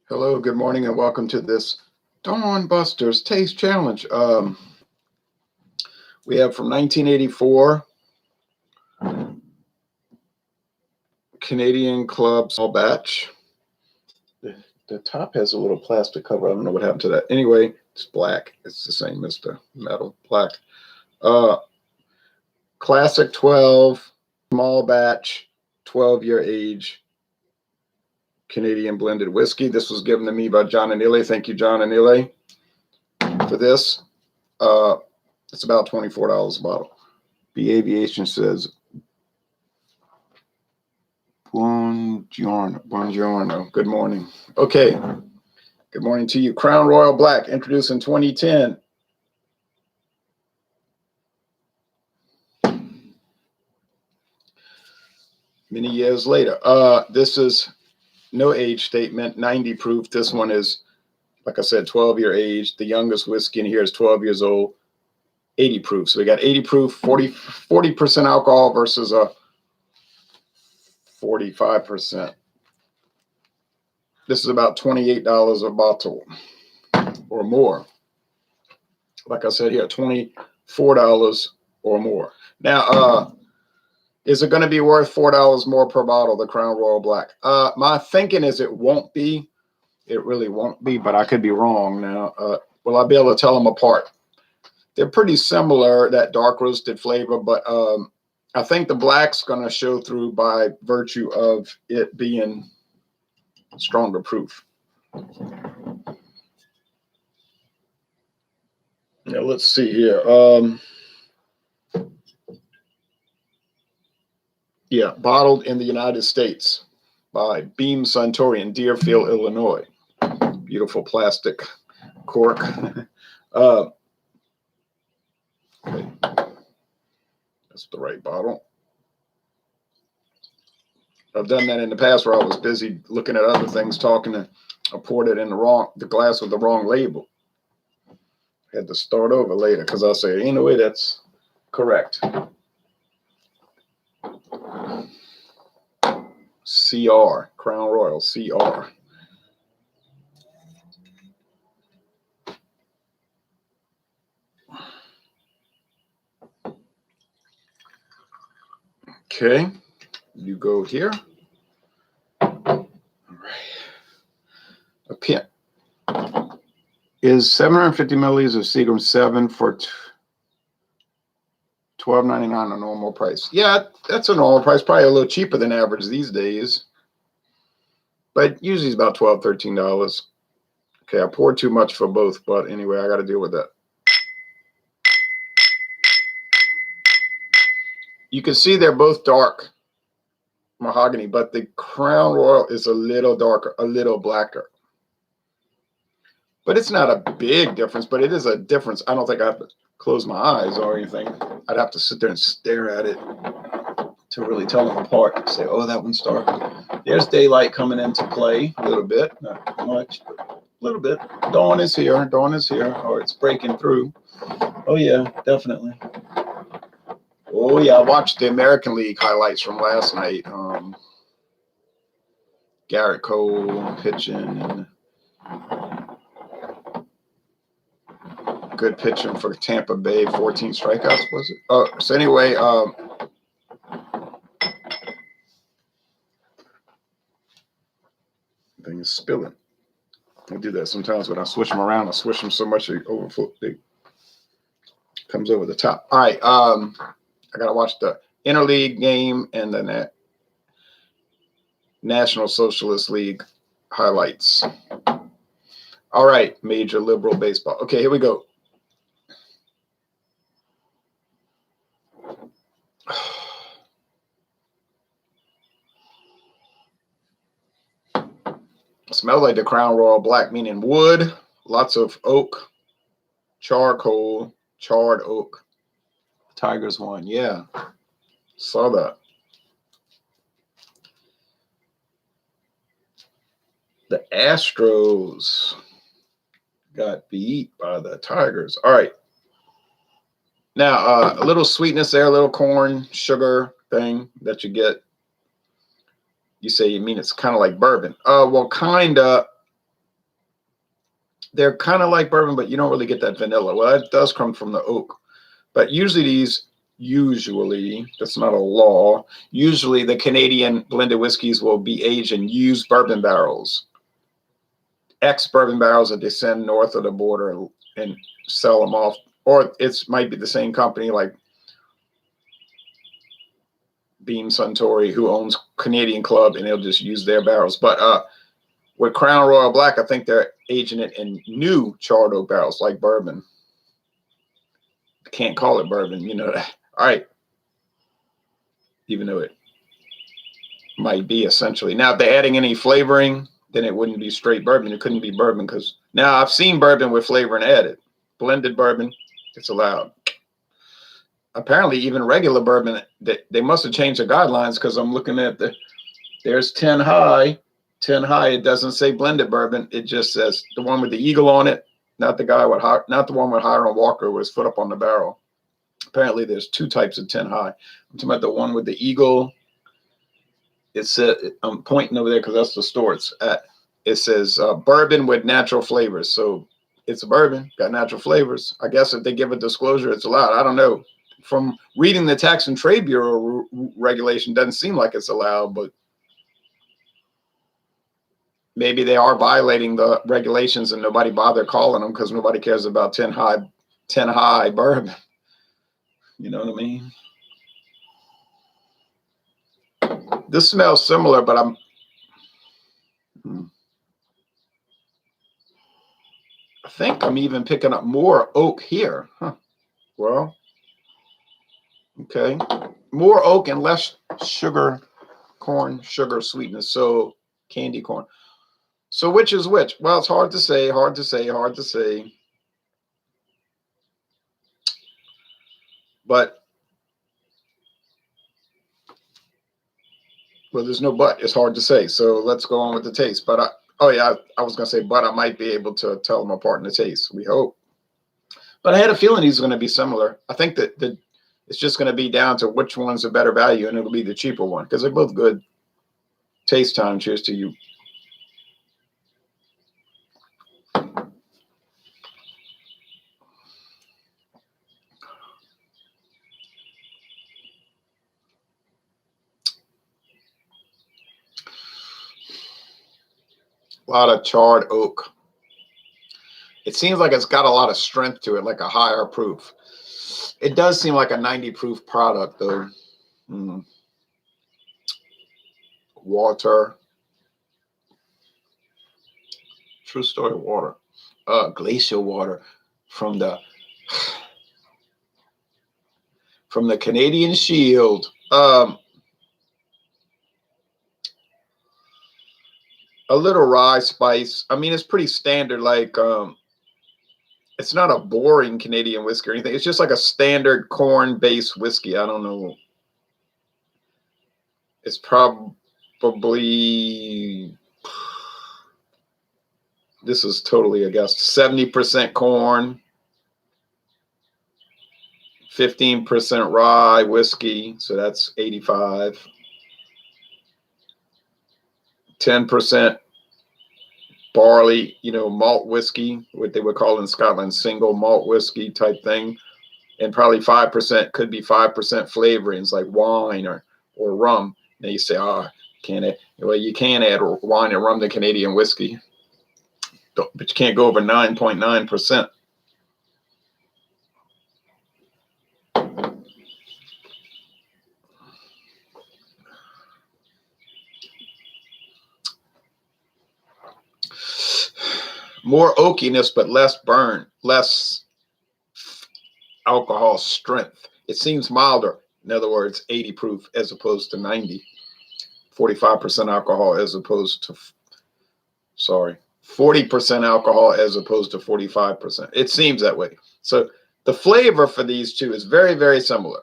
Hello, good morning, and welcome to this Dawn Busters Taste Challenge. We have from 1984 Canadian Club Small Batch. The top has a little plastic cover. I don't know what happened to that. Anyway, it's black. It's the same as the metal, black. Classic 12, small batch, 12-year age Canadian blended whiskey. This was given to me by John and Illy. Thank you, John and Illy, for this. It's about $24 a bottle. The Aviation says, Buongiorno. Buongiorno. Good morning. Okay. Good morning to you. Crown Royal Black, introduced in 2010. Many years later. This is no age statement, 90 proof. This one is, like I said, 12-year age. The youngest whiskey in here is 12 years old, 80 proof. So we got 80 proof, 40% alcohol versus a 45%. This is about $28 a bottle or more. Like I said here, $24 or more. Now, is it going to be worth $4 more per bottle, the Crown Royal Black? My thinking is it won't be. It really won't be, but I could be wrong. Now, will I be able to tell them apart? They're pretty similar, that dark roasted flavor, but I think the black's going to show through by virtue of it being stronger proof. Now, let's see here. Yeah, bottled in the United States by Beam-Suntory in Deerfield, Illinois. Beautiful plastic cork. Okay. That's the right bottle. I've done that in the past where I was busy looking at other things, talking, and I poured it in the glass with the wrong label. Had to start over later because I'll say, ain't no way that's correct. CR, Crown Royal, CR. Okay, you go here. All right. Okay. Is 750 milliliters of Seagram 7 for $12.99 a normal price? Yeah, that's a normal price. Probably a little cheaper than average these days. But usually it's about $12, $13. Okay, I poured too much for both, but anyway, I got to deal with that. You can see they're both dark mahogany, but the Crown Royal is a little darker, a little blacker. But it's not a big difference, but it is a difference. I don't think I have to close my eyes or anything. I'd have to sit there and stare at it to really tell them apart. Say, oh, that one's dark. There's daylight coming into play a little bit, not much, but a little bit. Dawn is here. Dawn is here, or it's breaking through. Oh, yeah, definitely. Oh, yeah, I watched the American League highlights from last night. Garrett Cole pitching and good pitching for Tampa Bay, 14 strikeouts, was it? So anyway, thing is spilling. I do that sometimes when I switch them around. I switch them so much it overflow. It comes over the top. All right, I gotta watch the Interleague game and then that National Socialist League highlights. All right, Major Liberal Baseball. Okay, here we go. Smells like the Crown Royal Black, meaning wood, lots of oak, charcoal, charred oak. Tigers won, yeah. Saw that. The Astros got beat by the Tigers. All right. Now, a little sweetness there, a little corn, sugar thing that you get. You say you mean it's kind of like bourbon. Well, kind of. They're kind of like bourbon, but you don't really get that vanilla. Well, it does come from the oak. But usually, that's not a law. Usually the Canadian blended whiskeys will be aged in used bourbon barrels, ex-bourbon barrels that they send north of the border and sell them off. Or it might be the same company like Beam-Suntory, who owns Canadian Club, and they'll just use their barrels. But with Crown Royal Black, I think they're aging it in new charred oak barrels like bourbon. Can't call it bourbon, you know that. All right. Even though it might be essentially. Now, if they're adding any flavoring, then it wouldn't be straight bourbon. It couldn't be bourbon because now I've seen bourbon with flavoring added. Blended bourbon, it's allowed. Apparently, even regular bourbon, they must have changed the guidelines because I'm looking at there's 10 high. 10 high, it doesn't say blended bourbon. It just says the one with the eagle on it, not the one with Hiram Walker with his foot up on the barrel. Apparently, there's two types of 10 high. I'm talking about the one with the eagle. It said, I'm pointing over there because that's the store it's at. It says bourbon with natural flavors. So it's a bourbon, got natural flavors. I guess if they give a disclosure, it's allowed. I don't know. From reading the Tax and Trade Bureau regulation, doesn't seem like it's allowed, but maybe they are violating the regulations and nobody bothered calling them because nobody cares about 10 high bourbon. You know what I mean? This smells similar, but I think I'm even picking up more oak here. Huh. Well, okay. More oak and less corn sugar sweetness. So candy corn. So which is which? Well, it's hard to say. But, well, there's no but. It's hard to say. So let's go on with the taste. But I was going to say, but I might be able to tell them apart in the taste. We hope. But I had a feeling these are going to be similar. I think that it's just going to be down to which one's a better value, and it'll be the cheaper one because they're both good. Taste time. Cheers to you. A lot of charred oak. It seems like it's got a lot of strength to it, like a higher proof. It does seem like a 90 proof product, though. Water. True story, water. Glacial water from the Canadian Shield. A little rye spice. I mean, it's pretty standard. Like, it's not a boring Canadian whiskey or anything. It's just like a standard corn-based whiskey. I don't know. It's probably, this is totally a guess, 70% corn, 15% rye whiskey. So that's 85. 10% barley, malt whiskey, what they would call in Scotland single malt whiskey type thing, and probably 5% could be 5% flavorings like wine or rum. Now you say, can't add? Well, you can add wine and rum to Canadian whiskey, but you can't go over 9.9%. More oakiness, but less burn, less alcohol strength. It seems milder. In other words, 80 proof as opposed to 90. 45% alcohol as opposed to, 40% alcohol as opposed to 45%. It seems that way. So the flavor for these two is very, very similar.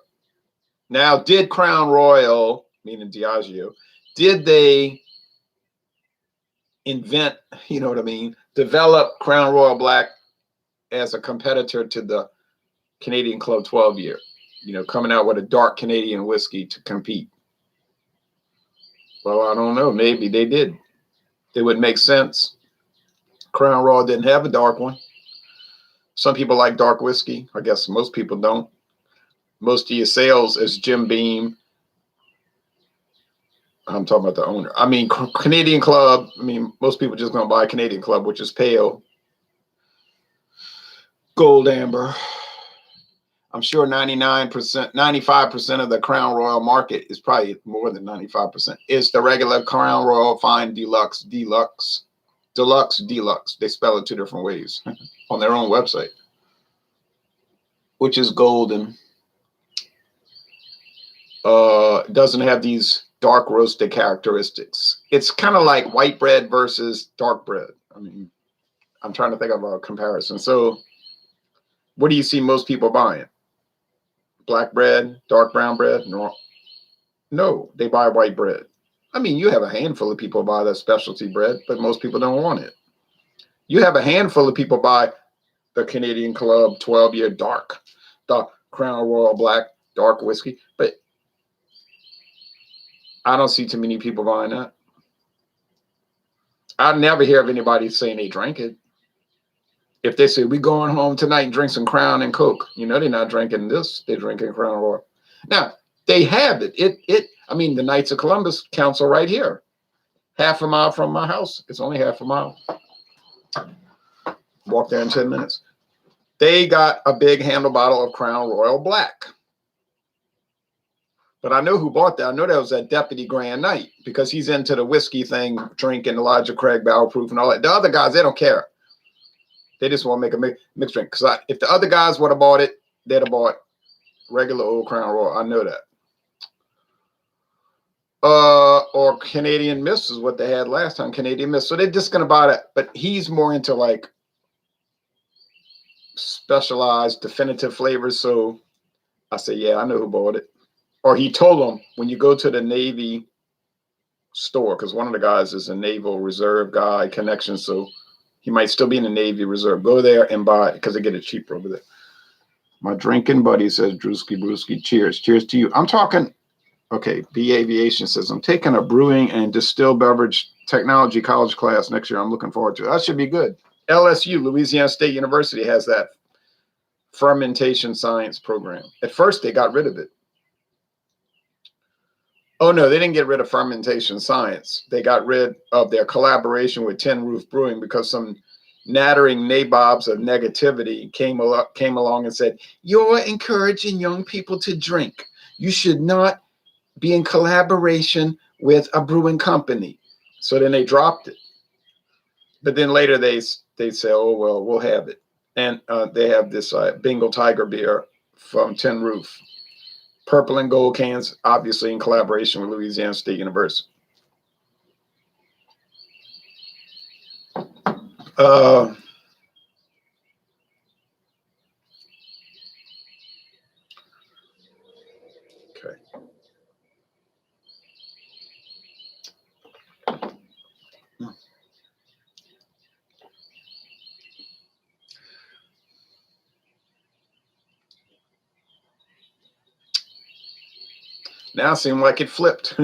Now, did Crown Royal, meaning Diageo, did they invent, develop Crown Royal Black as a competitor to the Canadian Club 12 year, coming out with a dark Canadian whiskey to compete? Well, I don't know. Maybe they did. It would make sense. Crown Royal didn't have a dark one. Some people like dark whiskey. I guess most people don't. Most of your sales is Jim Beam. I'm talking about the owner. I mean, Canadian Club. I mean, most people just going to buy Canadian Club, which is pale, gold amber. I'm sure 99%, 95% of the Crown Royal market is probably more than 95%. Is the regular Crown Royal Fine Deluxe, Deluxe, Deluxe, Deluxe. They spell it two different ways on their own website, which is golden. Doesn't have these dark roasted characteristics. It's kind of like white bread versus dark bread. I mean, I'm trying to think of a comparison. So what do you see most people buying? Black bread, dark brown bread? No, they buy white bread. I mean, you have a handful of people buy that specialty bread, but most people don't want it. You have a handful of people buy the Canadian Club 12-year dark, the Crown Royal Black dark whiskey, but I don't see too many people buying that. I never hear of anybody saying they drank it. If they say, we're going home tonight and drink some Crown and Coke, you know they're not drinking this. They're drinking Crown Royal. Now, they have it. I mean, the Knights of Columbus Council right here. Half a mile from my house. It's only half a mile. Walk there in 10 minutes. They got a big handle bottle of Crown Royal Black. But I know who bought that. I know that was that Deputy Grand Knight because he's into the whiskey thing, drinking Elijah Craig Barrel Proof and all that. The other guys, they don't care. They just want to make a mixed drink. Because if the other guys would have bought it, they'd have bought regular old Crown Royal. I know that. Or Canadian Mist is what they had last time, Canadian Mist. So they're just going to buy that. But he's more into like specialized, definitive flavors. So I say, yeah, I know who bought it. Or he told them when you go to the Navy store, because one of the guys is a Naval Reserve guy connection, so he might still be in the Navy Reserve. Go there and buy it because they get it cheaper over there. My drinking buddy says, Drewski Brewski, cheers. Cheers to you. I'm talking, okay, B Aviation says, I'm taking a brewing and distilled beverage technology college class next year. I'm looking forward to it. That should be good. LSU, Louisiana State University, has that fermentation science program. At first, they got rid of it. Oh, no, they didn't get rid of fermentation science. They got rid of their collaboration with Tin Roof Brewing because some nattering nabobs of negativity came along and said, you're encouraging young people to drink. You should not be in collaboration with a brewing company. So then they dropped it. But then later they say, oh, well, we'll have it. And they have this Bengal Tiger beer from Tin Roof. Purple and gold cans, obviously in collaboration with Louisiana State University. Okay. Now it seemed like it flipped.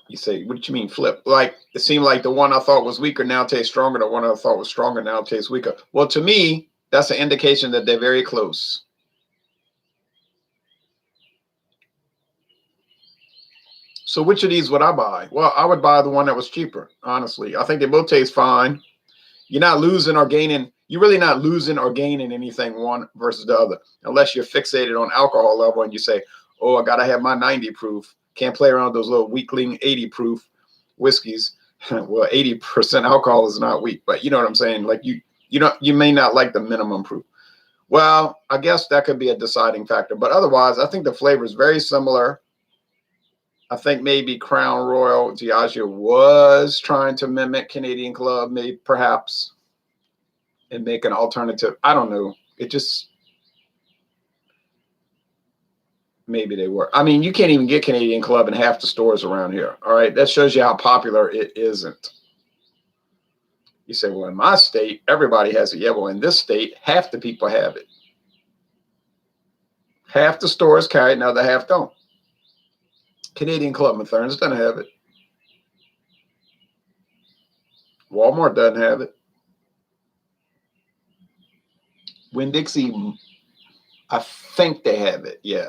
You say, what do you mean flip? Like, it seemed like the one I thought was weaker now tastes stronger. The one I thought was stronger now tastes weaker. Well, to me, that's an indication that they're very close. So which of these would I buy? Well, I would buy the one that was cheaper, honestly. I think they both taste fine. You're not losing or gaining. You're really not losing or gaining anything one versus the other, unless you're fixated on alcohol level and you say, oh, I got to have my 90 proof. Can't play around with those little weakling 80 proof whiskeys. Well, 80% alcohol is not weak, but you know what I'm saying? Like you may not like the minimum proof. Well, I guess that could be a deciding factor, but otherwise, I think the flavor is very similar. I think maybe Crown Royal Diageo was trying to mimic Canadian Club, maybe perhaps, and make an alternative. I don't know. It just, maybe they were. I mean, you can't even get Canadian Club in half the stores around here. All right. That shows you how popular it isn't. You say, well, in my state, everybody has it. Yeah, well, in this state, half the people have it. Half the stores carry it, now the half don't. Canadian Club Mathern's doesn't have it. Walmart doesn't have it. Winn-Dixie, I think they have it, yeah.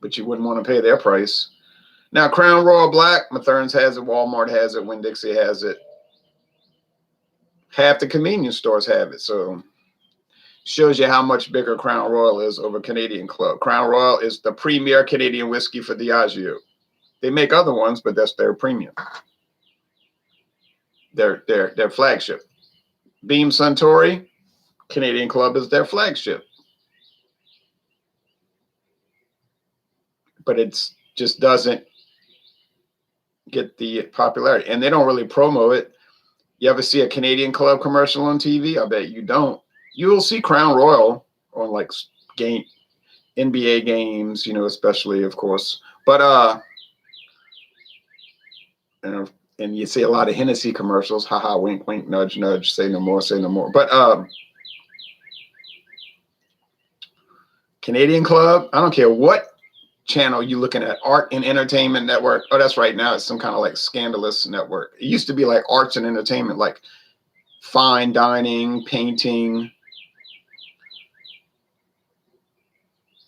But you wouldn't want to pay their price. Now, Crown Royal Black, Mathern's has it, Walmart has it, Winn-Dixie has it. Half the convenience stores have it, so shows you how much bigger Crown Royal is over Canadian Club. Crown Royal is the premier Canadian whiskey for Diageo. They make other ones, but that's their premium. Their flagship. Beam-Suntory, Canadian Club is their flagship. But it just doesn't get the popularity. And they don't really promo it. You ever see a Canadian Club commercial on TV? I bet you don't. You'll see Crown Royal on like NBA games, you know, especially, of course. But and you see a lot of Hennessy commercials. Haha, wink, wink, nudge, nudge, say no more, say no more. But Canadian Club, I don't care what channel you looking at, Art and Entertainment Network. Oh, that's right, now it's some kind of like scandalous network. It used to be like arts and entertainment, like fine dining, painting,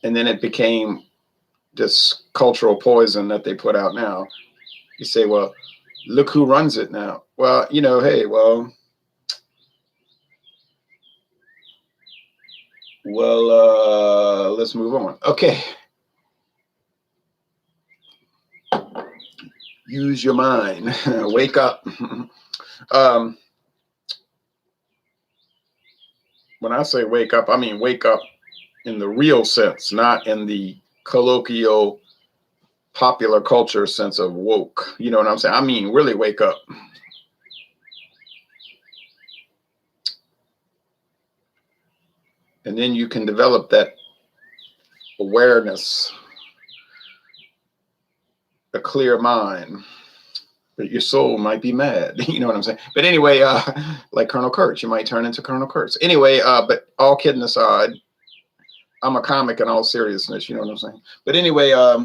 and then it became this cultural poison that they put out now. You say, well, look who runs it now. Well, you know, hey, well, let's move on. Okay. Use your mind. Wake up. When I say wake up, I mean wake up in the real sense, not in the colloquial popular culture sense of woke. You know what I'm saying? I mean, really wake up. And then you can develop that awareness, a clear mind. But your soul might be mad. You know what I'm saying? But anyway, like Colonel Kurtz, you might turn into Colonel Kurtz. Anyway, but all kidding aside, I'm a comic in all seriousness. You know what I'm saying? But anyway, I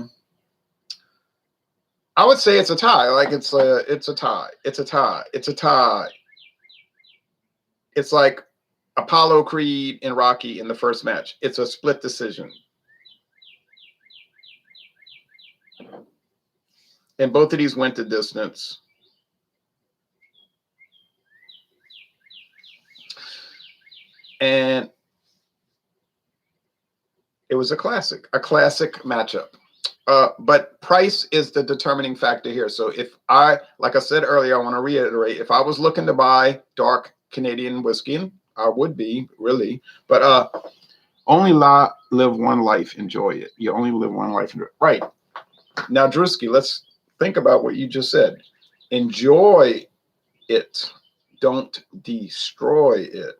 would say it's a tie. Like it's a tie. It's a tie. It's a tie. It's like Apollo Creed and Rocky in the first match. It's a split decision. And both of these went the distance. And it was a classic matchup. But price is the determining factor here. So if like I said earlier, I want to reiterate, if I was looking to buy dark Canadian whiskey, I would be, really. But only live one life, enjoy it. You only live one life. Right. Now, Drewski, let's think about what you just said. Enjoy it. Don't destroy it.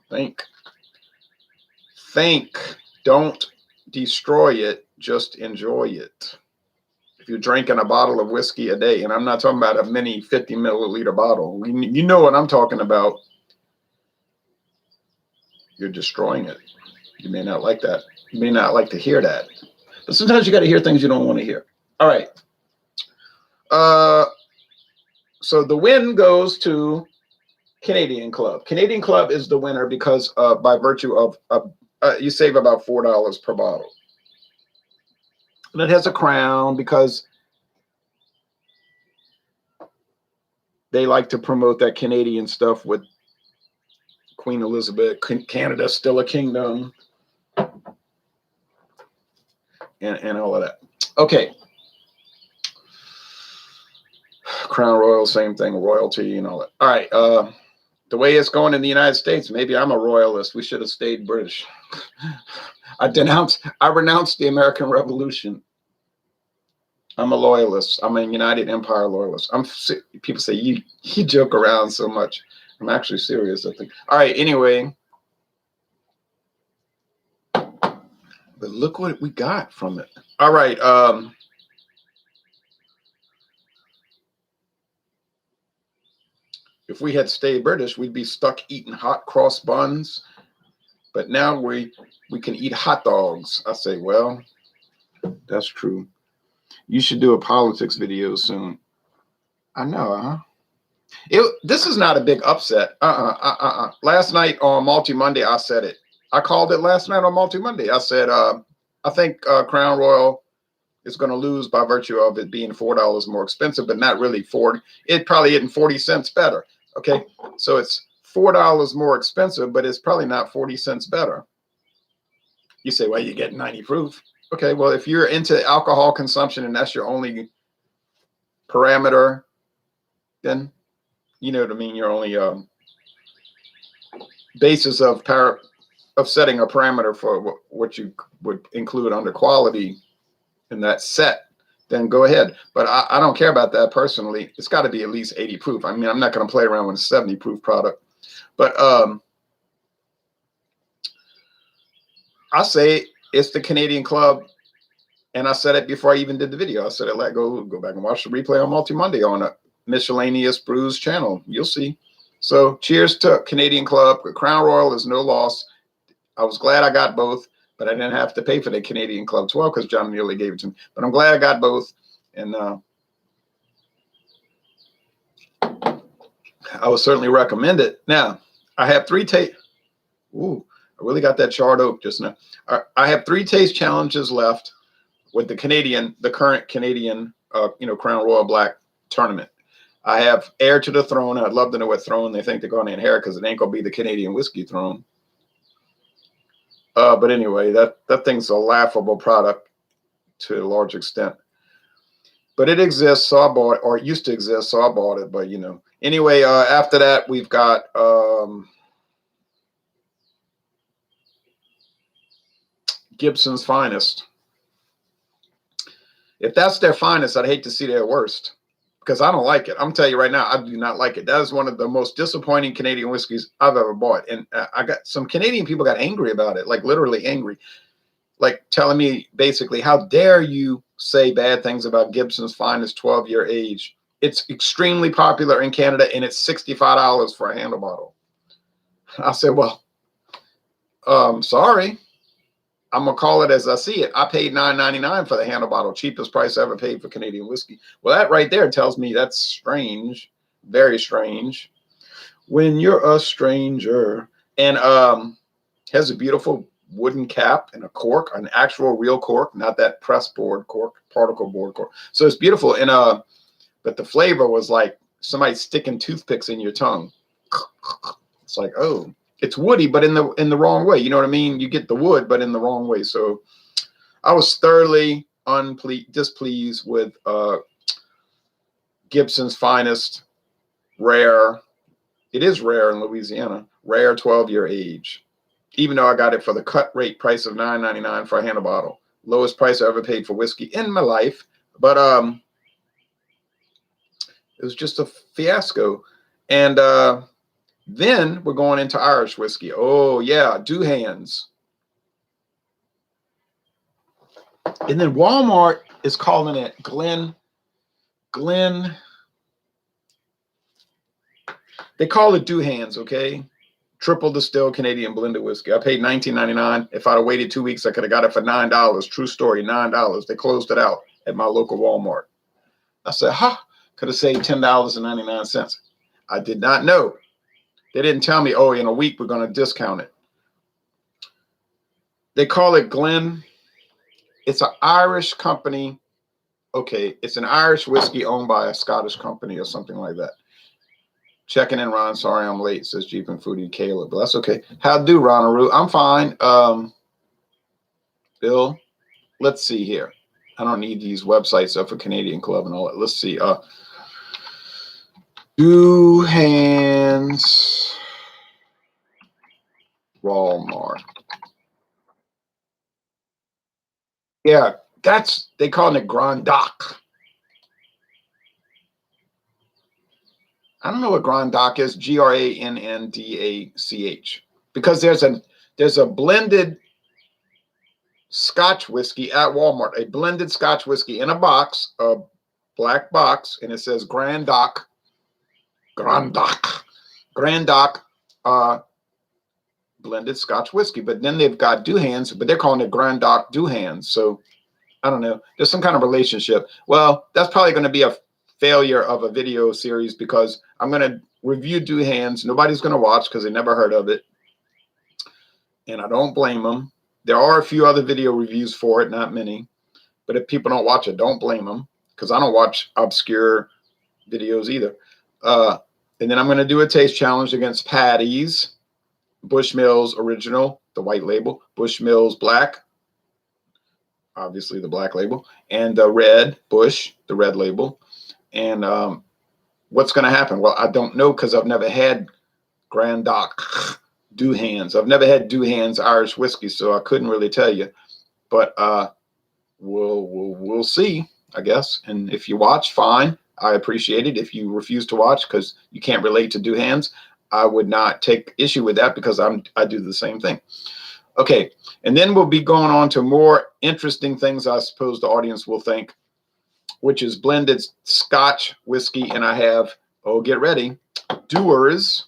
Think. Don't destroy it. Just enjoy it. If you're drinking a bottle of whiskey a day, and I'm not talking about a mini 50 milliliter bottle, you know what I'm talking about. You're destroying it. You may not like that. You may not like to hear that. But sometimes you got to hear things you don't want to hear. All right. So the win goes to Canadian Club. Canadian Club is the winner because by virtue of you save about $4 per bottle. And it has a crown because they like to promote that Canadian stuff with Queen Elizabeth, Canada still a kingdom, and all of that. Okay. Crown Royal, same thing, royalty and all that. All right. The way it's going in the United States, maybe I'm a royalist. We should have stayed British. I renounced the American Revolution. I'm a loyalist. I'm a United Empire loyalist. People say you joke around so much. I'm actually serious, I think. All right, anyway. But look what we got from it. All right. If we had stayed British, we'd be stuck eating hot cross buns. But now we can eat hot dogs. I say, well, that's true. You should do a politics video soon. I know, huh? This is not a big upset. Last night on Multi Monday, I said it. I called it last night on Multi Monday. I said, I think Crown Royal is going to lose by virtue of it being $4 more expensive, but not really 40. It probably isn't 40 cents better. Okay, so it's $4 more expensive, but it's probably not 40 cents better. You say, well, you get 90 proof. Okay, well, if you're into alcohol consumption and that's your only parameter, then you know what I mean. Your only basis of setting a parameter for what you would include under quality in that set, then go ahead. But I don't care about that personally. It's got to be at least 80 proof. I mean, I'm not going to play around with a 70 proof product. But I say it's the Canadian Club. And I said it before I even did the video. I said it, go back and watch the replay on Multi Monday on a Miscellaneous Brews channel. You'll see. So cheers to Canadian Club. Crown Royal is no loss. I was glad I got both, but I didn't have to pay for the Canadian Club 12 because John nearly gave it to me. But I'm glad I got both. And I would certainly recommend it. Now, I have 3 taste. Ooh, I really got that charred oak just now. I have 3 taste challenges left with the current Canadian, Crown Royal Black tournament. I have Heir to the Throne. I'd love to know what throne they think they're going to inherit because it ain't going to be the Canadian whiskey throne. But anyway, that thing's a laughable product to a large extent. But it exists, so I bought it, or it used to exist, so I bought it. But, Anyway, after that, we've got Gibson's Finest. If that's their finest, I'd hate to see their worst because I don't like it. I'm telling you right now, I do not like it. That is one of the most disappointing Canadian whiskeys I've ever bought. And I got some Canadian people got angry about it, like literally angry, like telling me basically, how dare you say bad things about Gibson's Finest 12-year age? It's extremely popular in Canada and it's $65 for a handle bottle. I said, well, sorry. I'm going to call it as I see it. I paid $9.99 for the handle bottle, cheapest price I ever paid for Canadian whiskey. Well, that right there tells me that's strange, very strange. When you're a stranger. And has a beautiful wooden cap and a cork, an actual real cork, not that press board cork, particle board cork. So it's beautiful. And but the flavor was like somebody sticking toothpicks in your tongue. It's like, oh. It's woody, but in the wrong way. You know what I mean? You get the wood, but in the wrong way. So I was thoroughly displeased with Gibson's Finest rare. It is rare in Louisiana. Rare 12-year age. Even though I got it for the cut rate price of $9.99 for a handle bottle. Lowest price I ever paid for whiskey in my life. But it was just a fiasco. And then we're going into Irish whiskey. Oh, yeah, Duhan's. And then Walmart is calling it Glen. They call it Duhan's, okay? Triple distilled Canadian blended whiskey. I paid $19.99. If I'd have waited 2 weeks, I could have got it for $9. True story, $9. They closed it out at my local Walmart. I said, could have saved $10.99. I did not know. They didn't tell me, oh, in a week we're going to discount it. They call it Glen. It's an Irish company. Okay, it's an Irish whiskey owned by a Scottish company or something like that. Checking in, Ron. Sorry I'm late, says Jeep and Foodie Caleb. But that's okay. How do, Ronaroo? I'm fine. Bill, let's see here. I don't need these websites up for Canadian Club and all that. Let's see. Duhan's Walmart. Yeah, they call it Grand Doc. I don't know what Grand Doc is. Granddach. Because there's a blended Scotch whiskey at Walmart. A blended Scotch whiskey in a box, a black box, and it says Grand Doc. Grand Doc, blended Scotch whiskey. But then they've got Duhan's, but they're calling it Grand Doc Duhan's. So I don't know. There's some kind of relationship. Well, that's probably going to be a failure of a video series because I'm going to review Duhan's. Nobody's going to watch because they never heard of it. And I don't blame them. There are a few other video reviews for it, not many. But if people don't watch it, don't blame them because I don't watch obscure videos either. And then I'm going to do a taste challenge against Patty's, Bushmills Original, the white label, Bushmills Black, obviously the black label, and the red Bush, the red label. And what's going to happen? Well, I don't know because I've never had Grand Doc Duhan's. I've never had Duhan's Irish whiskey, so I couldn't really tell you. But we'll see, I guess. And if you watch, fine. I appreciate it. If you refuse to watch because you can't relate to Duhan's, I would not take issue with that because I do the same thing. Okay, and then we'll be going on to more interesting things I suppose the audience will think, which is blended Scotch whiskey. And I have, oh, get ready, Dewar's,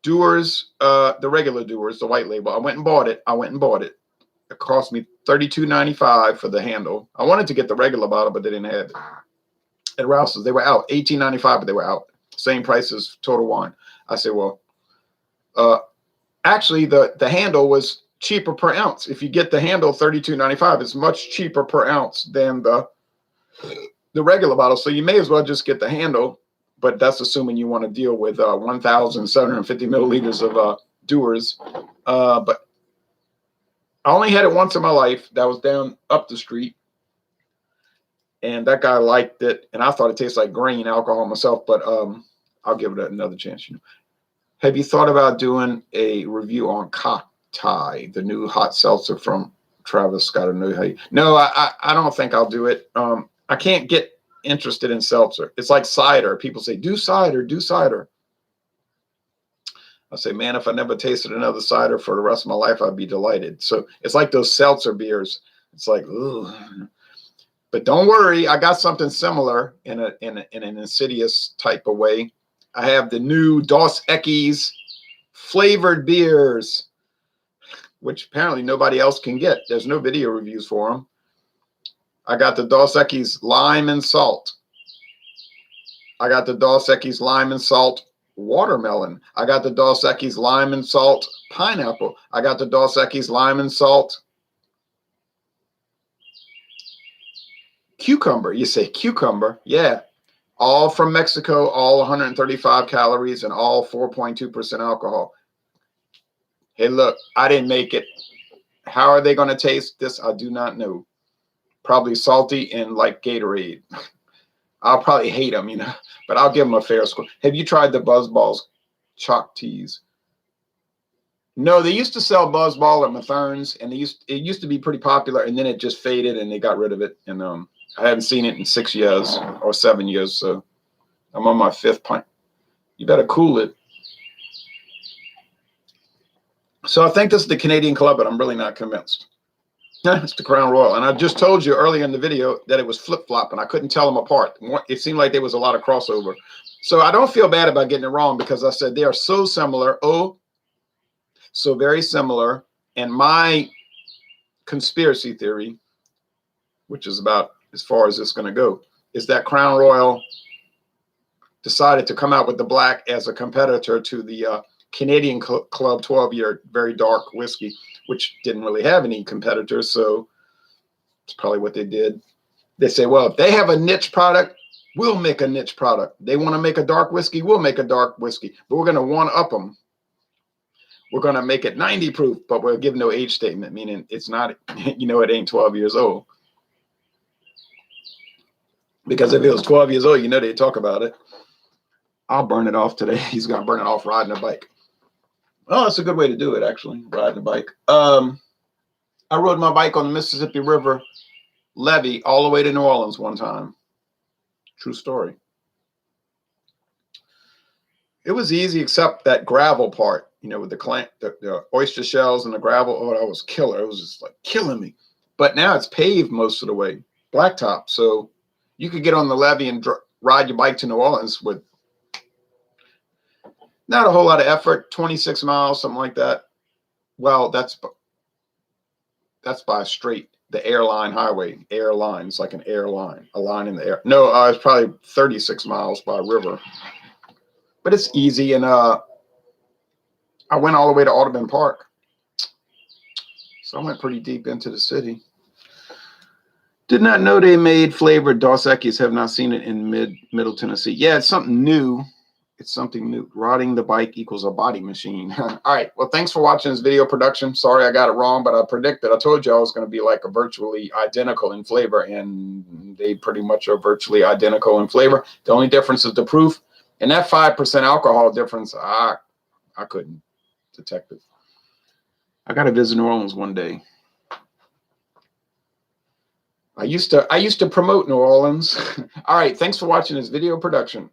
the regular Dewar's, the white label. I went and bought it. It cost me $32.95 for the handle. I wanted to get the regular bottle, but they didn't have it. At Rouse's, they were out. $18.95, but they were out. Same price as Total Wine. I said, well, actually, the handle was cheaper per ounce. If you get the handle, $32.95, it's much cheaper per ounce than the regular bottle. So you may as well just get the handle, but that's assuming you want to deal with 1,750 milliliters of Dewar's. But I only had it once in my life. That was down up the street. And that guy liked it, and I thought it tasted like grain alcohol myself, but I'll give it another chance. Have you thought about doing a review on Cocktail, the new hot seltzer from Travis Scott? No, I don't think I'll do it. I can't get interested in seltzer. It's like cider. People say, do cider, do cider. I say, man, if I never tasted another cider for the rest of my life, I'd be delighted. So it's like those seltzer beers. It's like, ooh. But don't worry, I got something similar in an insidious type of way. I have the new Dos Equis flavored beers, which apparently nobody else can get. There's no video reviews for them. I got the Dos Equis lime and salt. I got the Dos Equis lime and salt watermelon. I got the Dos Equis lime and salt pineapple. I got the Dos Equis lime and salt cucumber. You say cucumber? Yeah. All from Mexico, all 135 calories and all 4.2% alcohol. Hey, look, I didn't make it. How are they going to taste this? I do not know. Probably salty and like Gatorade. I'll probably hate them, but I'll give them a fair score. Have you tried the Buzzballs chalk teas? No, they used to sell Buzzball at Mathern's, and it used to be pretty popular, and then it just faded, and they got rid of it. And I haven't seen it in 6 years or 7 years, so I'm on my 5th pint. You better cool it. So I think this is the Canadian Club, but I'm really not convinced. It's the Crown Royal. And I just told you earlier in the video that it was flip-flop, and I couldn't tell them apart. It seemed like there was a lot of crossover. So I don't feel bad about getting it wrong because I said they are so similar. Oh, so very similar. And my conspiracy theory, which is about as far as it's going to go, is that Crown Royal decided to come out with the black as a competitor to the Canadian Club 12-year very dark whiskey, which didn't really have any competitors. So it's probably what they did. They say, well, if they have a niche product, we'll make a niche product. They want to make a dark whiskey, we'll make a dark whiskey. But we're going to one-up them. We're going to make it 90 proof, but we'll give no age statement, meaning it's not, it ain't 12 years old. Because if it was 12 years old, they'd talk about it. I'll burn it off today. He's going to burn it off riding a bike. Oh, that's a good way to do it, actually, riding a bike. I rode my bike on the Mississippi River levee all the way to New Orleans one time. True story. It was easy except that gravel part, with the oyster shells and the gravel. Oh, that was killer. It was just like killing me. But now it's paved most of the way, blacktop. So you could get on the levee and ride your bike to New Orleans with not a whole lot of effort, 26 miles, something like that. Well, that's by straight. the airline highway. Airline, it's like an airline, a line in the air. No, it's probably 36 miles by river, but it's easy. And I went all the way to Audubon Park, so I went pretty deep into the city. Did not know they made flavored Dos Equis. Have not seen it in Middle Tennessee. Yeah, it's something new. It's something new. Riding the bike equals a body machine. All right. Well, thanks for watching this video production. Sorry I got it wrong, but I predicted. I told you I was going to be like a virtually identical in flavor, and they pretty much are virtually identical in flavor. The only difference is the proof. And that 5% alcohol difference, I couldn't detect it. I got to visit New Orleans one day. I used to promote New Orleans. All right. Thanks for watching this video production.